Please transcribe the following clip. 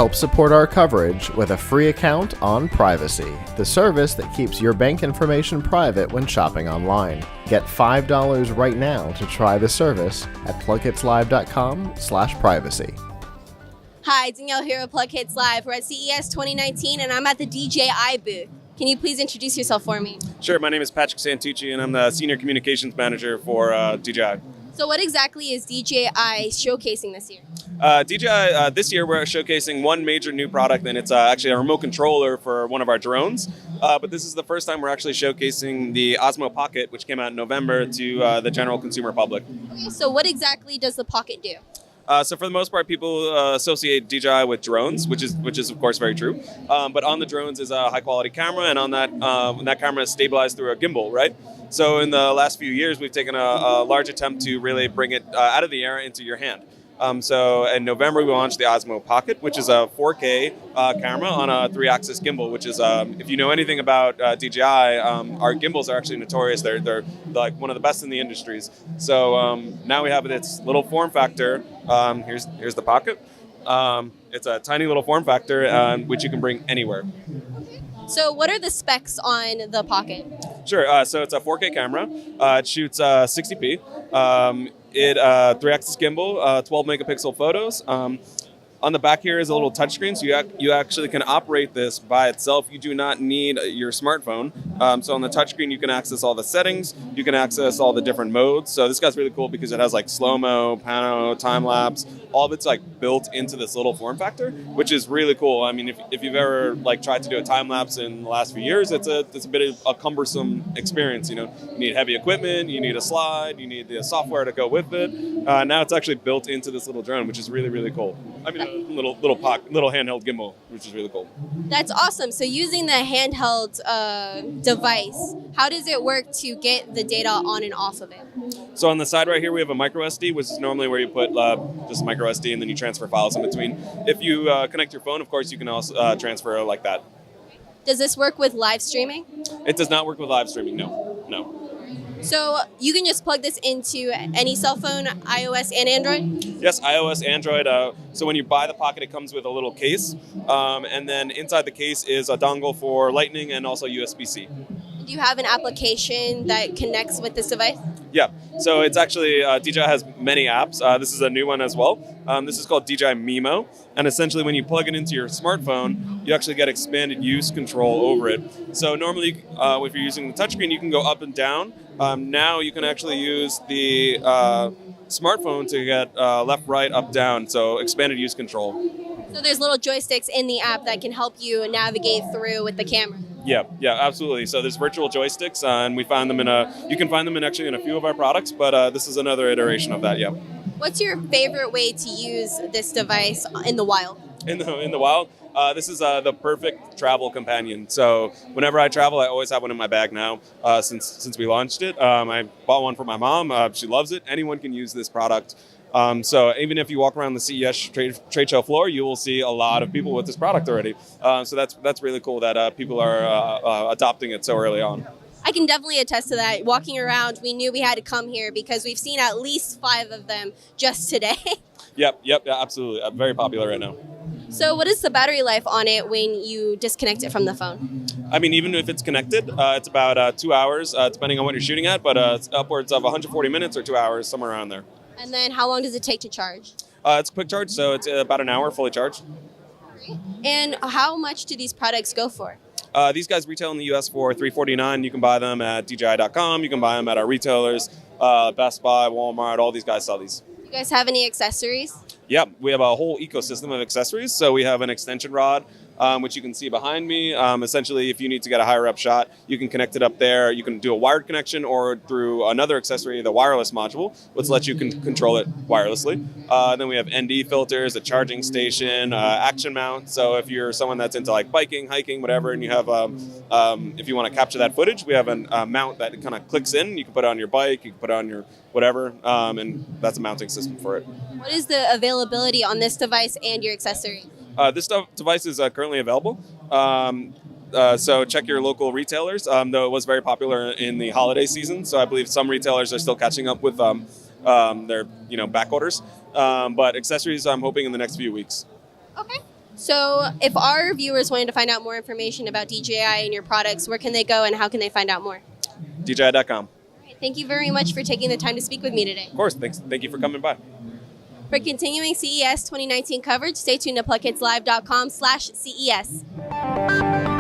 Help support our coverage with a free account on Privacy, the service that keeps your bank information private when shopping online. Get $5 right now to try the service at plughitzlive.com/privacy. Hi, Danielle here at PLUGHITZ Live. We're at CES 2019 and I'm at the DJI booth. Can you please introduce yourself for me? Sure, my name is Patrick Santucci and I'm the Senior Communications Manager for DJI. So what exactly is DJI showcasing this year? DJI, this year we're showcasing one major new product, and it's actually a remote controller for one of our drones. But this is the first time we're actually showcasing the Osmo Pocket, which came out in November, to the general consumer public. Okay, so what exactly does the Pocket do? So for the most part, people associate DJI with drones, which is of course very true. But on the drones is a high quality camera, and on that camera is stabilized through a gimbal, right? So in the last few years, we've taken a large attempt to really bring it out of the air into your hand. So in November, we launched the Osmo Pocket, which is a 4K camera on a 3-axis gimbal, which is, if you know anything about DJI, our gimbals are actually notorious. They're like one of the best in the industries. So now we have its little form factor. Here's the Pocket. It's a tiny little form factor, which you can bring anywhere. So what are the specs on the Pocket? Sure. So it's a 4K camera. It shoots 60p. It 3-axis gimbal, 12 megapixel photos. On the back here is a little touchscreen, so you actually can operate this by itself. You do not need your smartphone. So on the touchscreen, you can access all the settings. You can access all the different modes. So this guy's really cool because it has like slow-mo, pano, time-lapse. All of it's like built into this little form factor, which is really cool. I mean, if you've ever like tried to do a time-lapse in the last few years, it's a bit of a cumbersome experience. You know, you need heavy equipment, you need a slide, you need the software to go with it. Now it's actually built into this little drone, which is really, really cool. I mean, little handheld gimbal, which is really cool. That's awesome. So using the handheld device, how does it work to get the data on and off of it? So on the side right here, we have a micro SD, which is normally where you put just micro SD and then you transfer files in between. If you connect your phone, of course, you can also transfer like that. Does this work with live streaming? It does not work with live streaming, no. So you can just plug this into any cell phone, iOS and Android? Yes, iOS, Android. So when you buy the Pocket, it comes with a little case. And then inside the case is a dongle for Lightning and also USB-C. Do you have an application that connects with this device? Yeah, so it's actually, DJI has many apps. This is a new one as well. This is called DJI Mimo. And essentially when you plug it into your smartphone, you actually get expanded use control over it. So normally, if you're using the touchscreen, you can go up and down. Now you can actually use the smartphone to get left, right, up, down. So expanded use control. So there's little joysticks in the app that can help you navigate through with the camera. Yeah, absolutely. So there's virtual joysticks, and we find them you can find them actually in a few of our products, but this is another iteration of that, yeah. What's your favorite way to use this device in the wild? In the wild? This is the perfect travel companion. So whenever I travel, I always have one in my bag now since we launched it. I bought one for my mom. She loves it. Anyone can use this product. So even if you walk around the CES trade show floor, you will see a lot of people with this product already. So that's really cool that people are adopting it so early on. I can definitely attest to that. Walking around, we knew we had to come here because we've seen at least 5 of them just today. Yep, absolutely. Very popular right now. So what is the battery life on it when you disconnect it from the phone? I mean, even if it's connected, it's about 2 hours, depending on what you're shooting at, but it's upwards of 140 minutes or 2 hours, somewhere around there. And then how long does it take to charge? It's a quick charge, so it's about an hour fully charged. And how much do these products go for? These guys retail in the U.S. for $349. You can buy them at DJI.com. You can buy them at our retailers, Best Buy, Walmart. All these guys sell these. You guys have any accessories? Yeah, we have a whole ecosystem of accessories. So we have an extension rod, which you can see behind me. Essentially, if you need to get a higher up shot, you can connect it up there. You can do a wired connection or through another accessory, the wireless module, which lets you control it wirelessly. Then we have ND filters, a charging station, action mount. So if you're someone that's into like biking, hiking, whatever, and you have, if you want to capture that footage, we have a mount that kind of clicks in. You can put it on your bike, you can put it on your whatever, and that's a mounting system for it. What is the availability on this device and your accessory? This device is currently available. So check your local retailers, though it was very popular in the holiday season. So I believe some retailers are still catching up with their back orders. But accessories, I'm hoping in the next few weeks. Okay. So if our viewers wanted to find out more information about DJI and your products, where can they go and how can they find out more? DJI.com. All right, thank you very much for taking the time to speak with me today. Of course. Thank you for coming by. For continuing CES 2019 coverage, stay tuned to plughitzlive.com/CES.